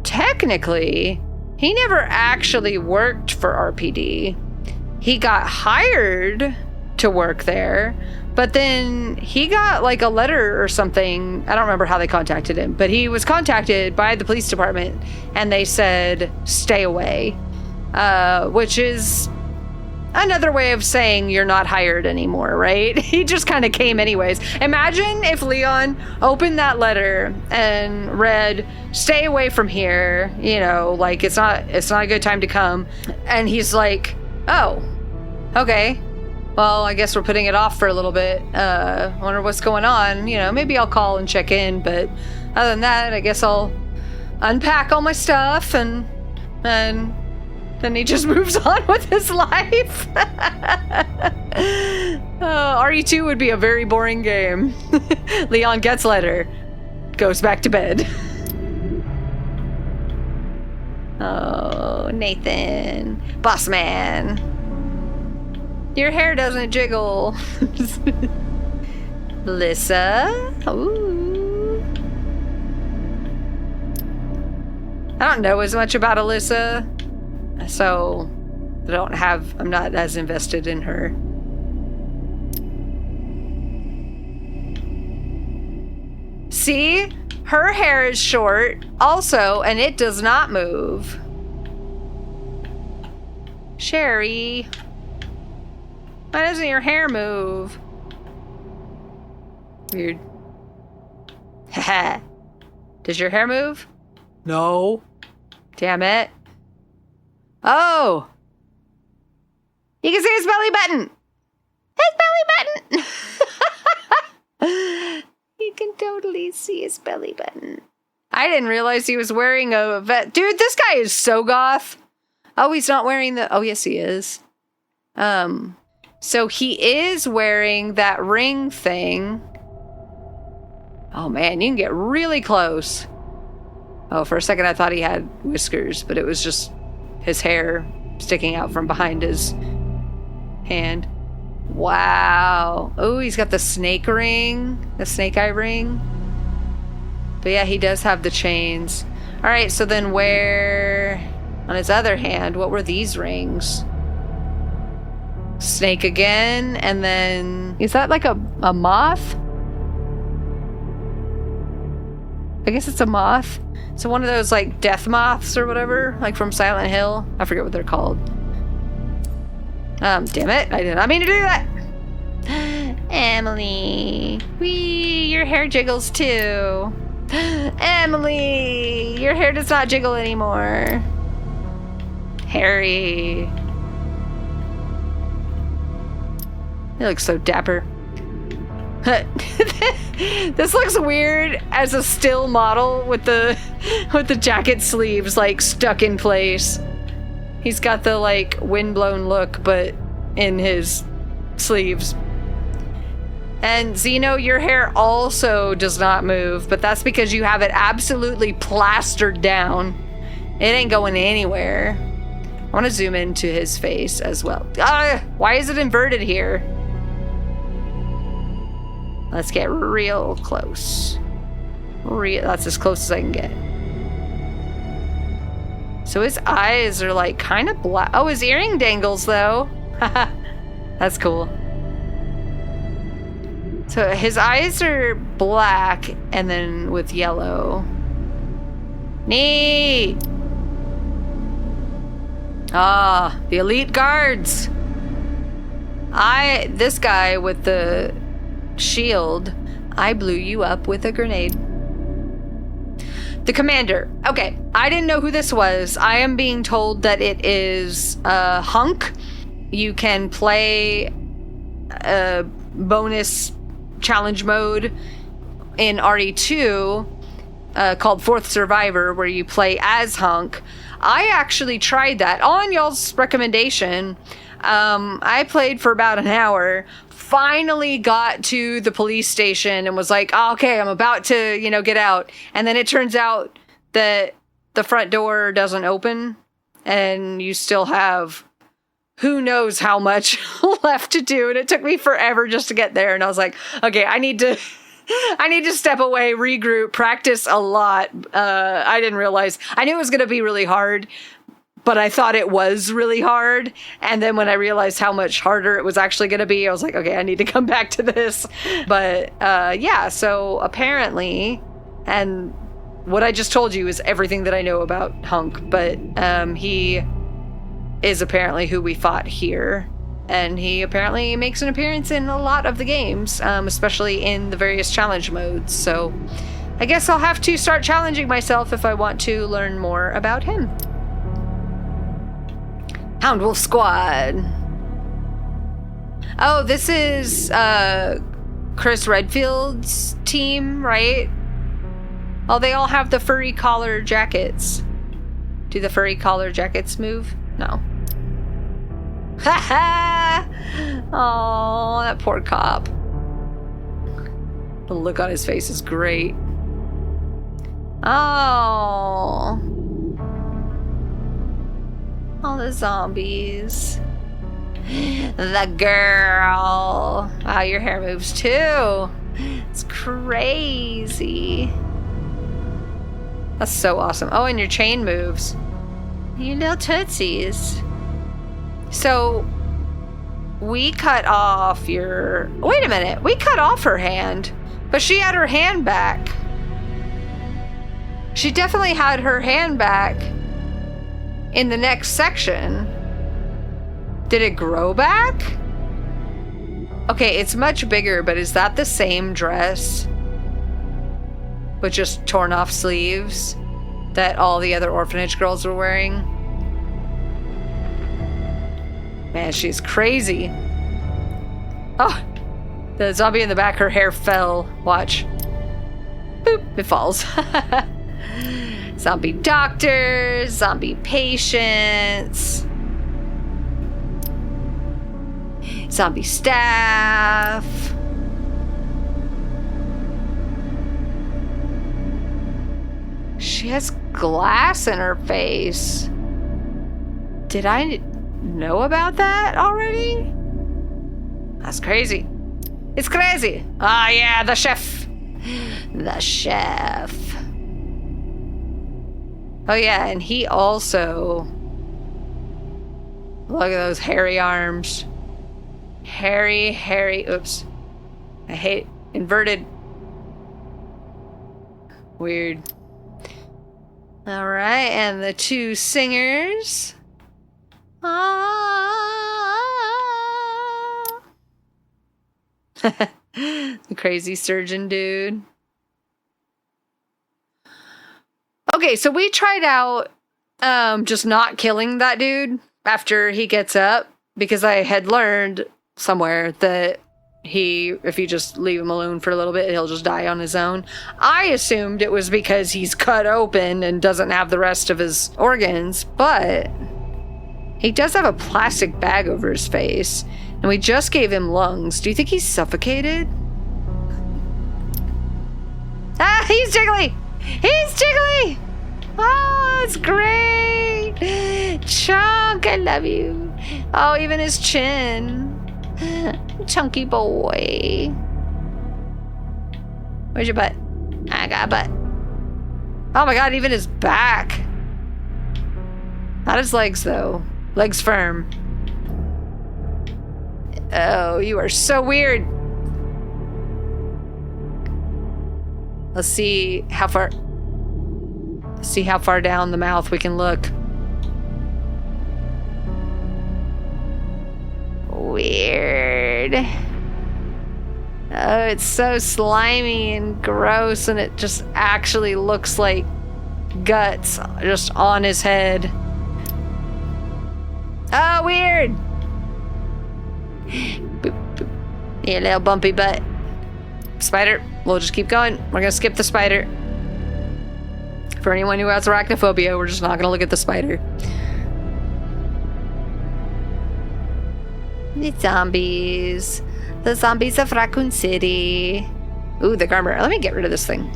[SPEAKER 1] technically, he never actually worked for RPD. He got hired to work there, but then he got like a letter or something. I don't remember how they contacted him, but he was contacted by the police department and they said, stay away. Which is another way of saying you're not hired anymore, right? He just kind of came anyways. Imagine if Leon opened that letter and read, stay away from here, like it's not a good time to come. And he's like, oh, okay. Well, I guess we're putting it off for a little bit. Wonder what's going on. Maybe I'll call and check in. But other than that, I guess I'll unpack all my stuff and then he just moves on with his life. RE2 would be a very boring game. Leon gets letter, goes back to bed. Oh, Nathan. Boss man. Your hair doesn't jiggle. Melissa. Ooh. I don't know as much about Alyssa. So, I'm not as invested in her. See? Her hair is short, also, and it does not move. Sherry. Why doesn't your hair move? Weird. Haha. Does your hair move? No. Damn it. Oh! You can see his belly button! His belly button! You can totally see his belly button. I didn't realize he was wearing a vest. Dude, this guy is so goth. Oh, he's not wearing the... Oh, yes, he is. So he is wearing that ring thing. Oh, man, you can get really close. Oh, for a second I thought he had whiskers, but it was just... his hair sticking out from behind his hand. Wow. Oh, he's got the snake ring. The snake eye ring. But yeah, he does have the chains. Alright, so then where... on his other hand, what were these rings? Snake again, and then... is that like a moth? I guess it's a moth. So one of those like death moths or whatever, like from Silent Hill. I forget what they're called. Damn it. I did not mean to do that. Emily. Wee, your hair jiggles too. Emily, your hair does not jiggle anymore. Harry. He looks so dapper. This looks weird as a still model with the jacket sleeves like stuck in place. He's got the like windblown look, but in his sleeves. And Zeno, your hair also does not move, but that's because you have it absolutely plastered down. It ain't going anywhere. I want to zoom into his face as well. Why is it inverted here? Let's get real close. That's as close as I can get. So his eyes are like kind of black. Oh, his earring dangles though. That's cool. So his eyes are black and then with yellow. Neat. Ah, the elite guards. This guy with the shield, I blew you up with a grenade. The commander. Okay, I didn't know who this was. I am being told that it is Hunk. You can play a bonus challenge mode in RE2 called Fourth Survivor, where you play as Hunk. I actually tried that on y'all's recommendation. I played for about an hour, finally got to the police station and was like, oh, okay, I'm about to, get out. And then it turns out that the front door doesn't open and you still have who knows how much left to do. And it took me forever just to get there. And I was like, okay, I need to step away, regroup, practice a lot. I didn't realize, I knew it was going to be really hard, but I thought it was really hard. And then when I realized how much harder it was actually going to be, I was like, okay, I need to come back to this. But yeah, so apparently, and what I just told you is everything that I know about Hunk, but he is apparently who we fought here. And he apparently makes an appearance in a lot of the games, especially in the various challenge modes. So I guess I'll have to start challenging myself if I want to learn more about him. Hound Wolf Squad. Oh, this is Chris Redfield's team, right? Oh, they all have the furry collar jackets. Do the furry collar jackets move? No. Ha ha! Oh, that poor cop. The look on his face is great. Oh. All the zombies. The girl. Wow, your hair moves too. It's crazy. That's so awesome. Oh, and your chain moves. You little tootsies. So, we cut off your... Wait a minute. We cut off her hand, but she had her hand back. She definitely had her hand back in the next section. Did it grow back? Okay, it's much bigger, but is that the same dress with just torn off sleeves that all the other orphanage girls were wearing? Man, she's crazy. Oh, the zombie in the back, her hair fell. Watch. Boop, it falls. Zombie doctors, zombie patients, zombie staff. She has glass in her face. Did I know about that already? That's crazy. It's crazy. Ah, yeah, the chef. The chef. Oh, yeah, and he also... Look at those hairy arms. Hairy... Oops. I hate inverted. Weird. All right, and the two singers... The crazy surgeon dude. Okay, so we tried out just not killing that dude after he gets up, because I had learned somewhere that if you just leave him alone for a little bit, he'll just die on his own. I assumed it was because he's cut open and doesn't have the rest of his organs, but he does have a plastic bag over his face, and we just gave him lungs. Do you think he's suffocated? Ah, he's jiggly! He's jiggly! Oh, it's great! Chunk, I love you. Oh, even his chin. Chunky boy. Where's your butt? I got a butt. Oh my god, even his back. Not his legs, though. Legs firm. Oh, you are so weird. Let's see how far down the mouth we can look. Weird. Oh, it's so slimy and gross, and it just actually looks like guts just on his head. Oh, weird. Boop, boop. Yeah, little bumpy butt. Spider. We'll just keep going. We're gonna skip the spider. For anyone who has arachnophobia, we're just not gonna look at the spider. The zombies. The zombies of Raccoon City. Ooh, the garmer. Let me get rid of this thing.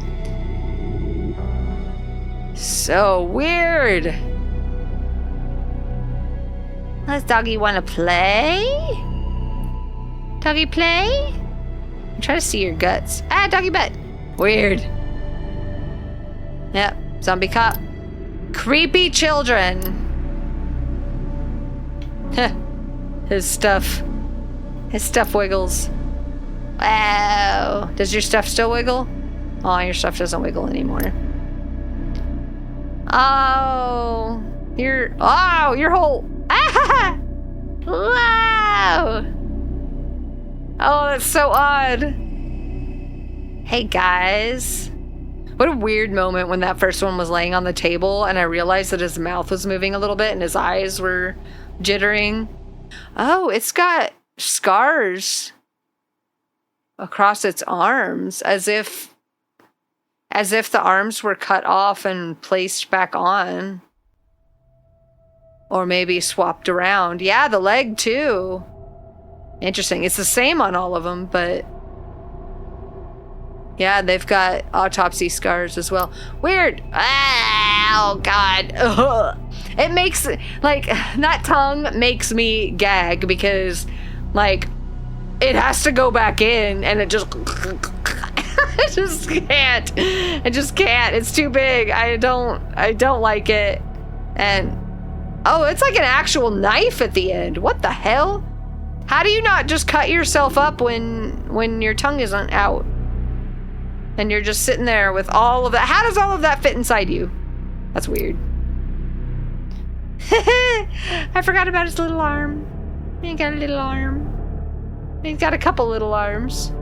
[SPEAKER 1] So weird. Does doggy want to play? Doggy play? I'm trying to see your guts. Ah, doggy butt. Weird. Yep, zombie cop. Creepy children. His stuff wiggles. Wow. Does your stuff still wiggle? Oh, your stuff doesn't wiggle anymore. Oh, your whole. Ah! Wow. Oh, that's so odd. Hey, guys. What a weird moment when that first one was laying on the table and I realized that his mouth was moving a little bit and his eyes were jittering. Oh, it's got scars across its arms as if the arms were cut off and placed back on. Or maybe swapped around. Yeah, the leg too. Interesting. It's the same on all of them, but yeah, they've got autopsy scars as well. Weird. Oh, God. Ugh. It makes, like, that tongue makes me gag because, like, it has to go back in and it just, I just can't. I just can't. It's too big. I don't like it. And, oh, it's like an actual knife at the end. What the hell? How do you not just cut yourself up when your tongue isn't out? And you're just sitting there with all of that. How does all of that fit inside you? That's weird. I forgot about his little arm. He got a little arm. He's got a couple little arms.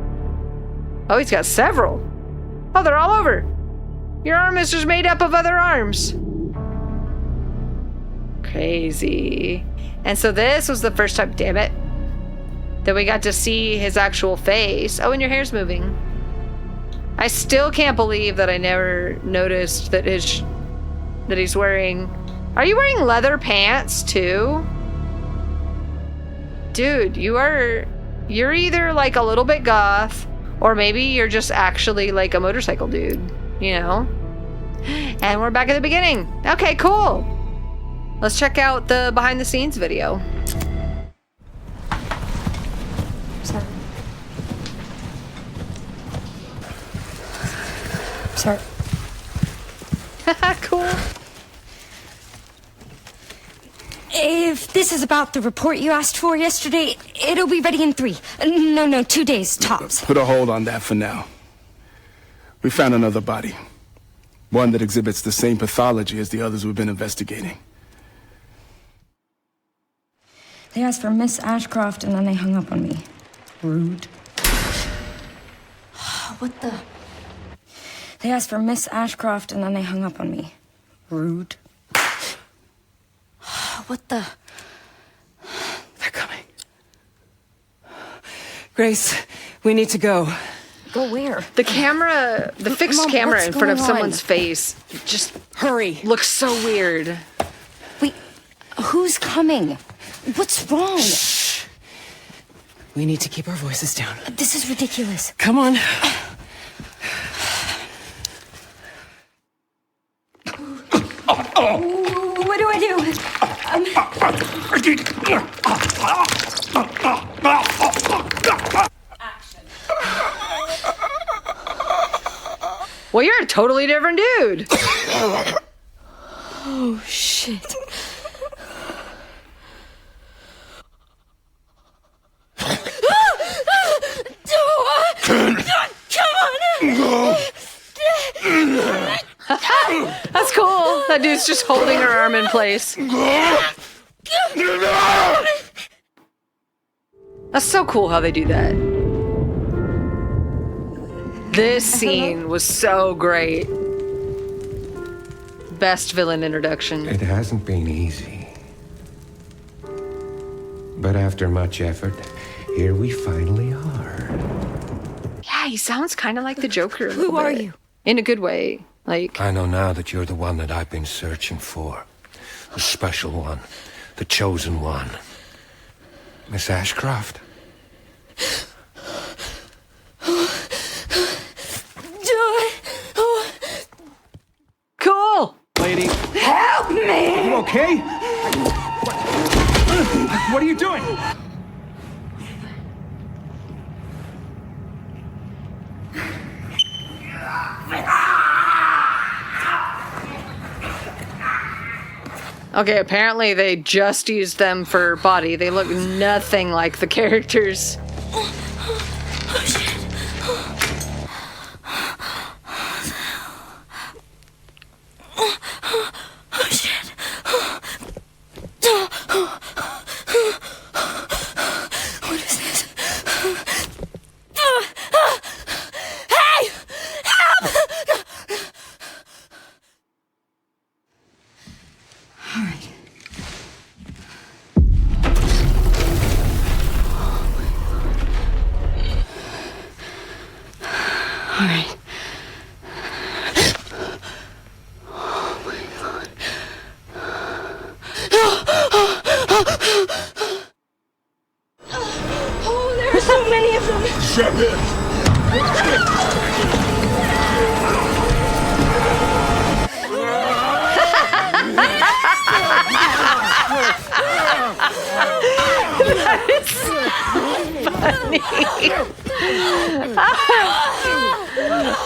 [SPEAKER 1] Oh, he's got several. Oh, they're all over. Your arm is just made up of other arms. Crazy. And so this was the first time, damn it, that we got to see his actual face. Oh, and your hair's moving. I still can't believe that I never noticed that he's wearing... Are you wearing leather pants too? Dude, you're either like a little bit goth, or maybe you're just actually like a motorcycle dude, you know? And we're back at the beginning. Okay, cool. Let's check out the behind the scenes video. Sorry. Cool.
[SPEAKER 2] If this is about the report you asked for yesterday, it'll be ready in 3. No, 2 days, tops.
[SPEAKER 3] Put a hold on that for now. We found another body. One that exhibits the same pathology as the others we've been investigating.
[SPEAKER 2] They asked for Miss Ashcroft and then they hung up on me. Rude. What the? They asked for Miss Ashcroft and then they hung up on me. Rude. What the?
[SPEAKER 4] They're coming. Grace, we need to go.
[SPEAKER 2] Go where?
[SPEAKER 1] The camera, the fixed
[SPEAKER 2] Mom,
[SPEAKER 1] camera
[SPEAKER 2] what's
[SPEAKER 1] in front of
[SPEAKER 2] going on?
[SPEAKER 1] someone's face just
[SPEAKER 4] Hurry.
[SPEAKER 1] looks so weird.
[SPEAKER 2] Wait, who's coming? What's wrong?
[SPEAKER 4] Shh. We need to keep our voices down.
[SPEAKER 2] This is ridiculous.
[SPEAKER 4] Come on.
[SPEAKER 2] What do I do?
[SPEAKER 1] Well, you're a totally different dude.
[SPEAKER 2] Oh, shit.
[SPEAKER 1] That's cool. That dude's just holding her arm in place. That's so cool how they do that. This scene was so great. Best villain introduction.
[SPEAKER 5] It hasn't been easy. But after much effort, here we finally are.
[SPEAKER 1] Yeah, he sounds kind of like the Joker.
[SPEAKER 2] Who are you?
[SPEAKER 1] In a good way. Like,
[SPEAKER 5] I know now that you're the one that I've been searching for. The special one. The chosen one. Miss Ashcroft.
[SPEAKER 1] cool.
[SPEAKER 6] Lady.
[SPEAKER 2] Help me!
[SPEAKER 6] You okay? What are you doing?
[SPEAKER 1] Okay, apparently they just used them for body. They look nothing like the characters.
[SPEAKER 2] Oh, shit. Oh, shit. What is this? Hey! Help! All right. All right. Oh, there are so many of them.
[SPEAKER 3] Strap in.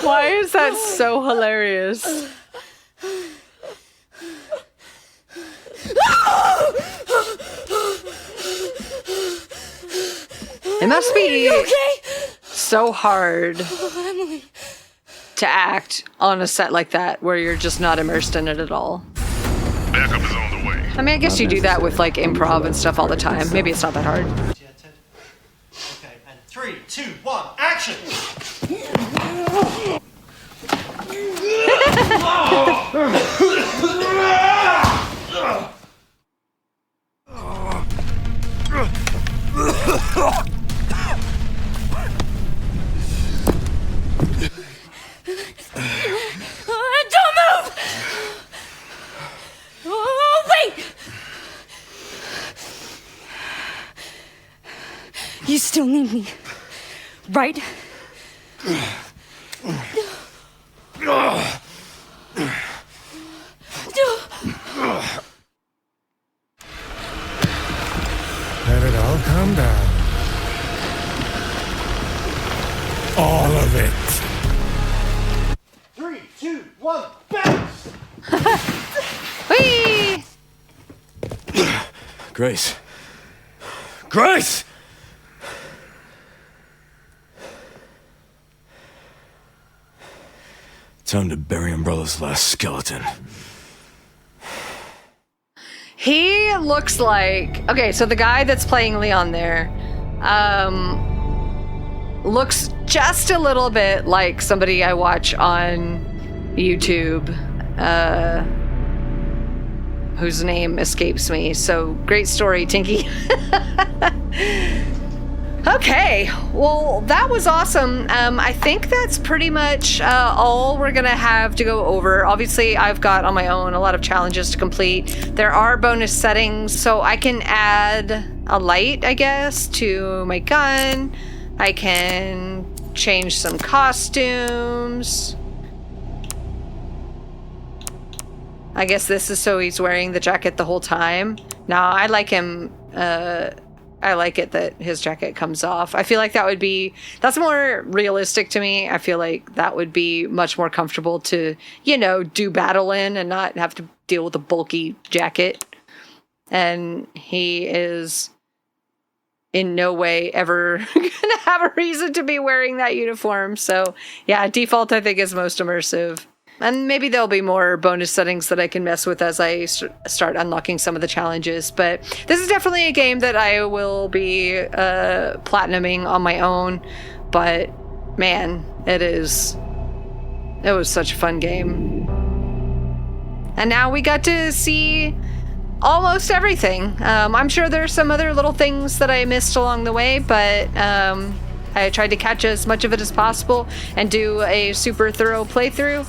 [SPEAKER 1] Why is that so hilarious? It must be so hard to act on a set like that where you're just not immersed in it at all.
[SPEAKER 7] Backup is on the way.
[SPEAKER 1] I mean, I guess you do that with like improv and stuff all the time. Maybe it's not that hard.
[SPEAKER 8] Okay, and 3, 2, 1, action!
[SPEAKER 2] Don't move! Oh, wait! You still need me, right?
[SPEAKER 5] Let it all come down. All of it.
[SPEAKER 8] 3, 2, 1, bounce!
[SPEAKER 1] Whee!
[SPEAKER 3] Grace. Grace! Time to bury Umbrella's last skeleton.
[SPEAKER 1] He looks like... Okay, so the guy that's playing Leon there looks just a little bit like somebody I watch on YouTube whose name escapes me. So, great story, Tinky. Okay, well, that was awesome. I think that's pretty much all we're gonna have to go over. Obviously, I've got on my own a lot of challenges to complete. There are bonus settings, so I can add a light, I guess, to my gun. I can change some costumes. I guess this is so he's wearing the jacket the whole time. Now, I like him. I like it that his jacket comes off. I feel like that's more realistic to me. I feel like that would be much more comfortable to, do battle in and not have to deal with a bulky jacket. And he is in no way ever going to have a reason to be wearing that uniform. So, yeah, default I think is most immersive. And maybe there'll be more bonus settings that I can mess with as I start unlocking some of the challenges. But this is definitely a game that I will be platinuming on my own. But, man, it was such a fun game. And now we got to see almost everything. I'm sure there's some other little things that I missed along the way, but I tried to catch as much of it as possible and do a super thorough playthrough.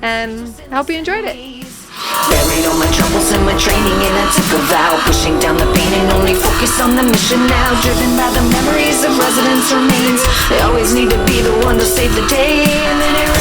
[SPEAKER 1] And I hope you enjoyed it.
[SPEAKER 6] Buried all my troubles and my training, and I took a vow, pushing down the pain and only focus on the mission now. Driven by the memories of residents' remains, I always need to be the one to save the day, and then it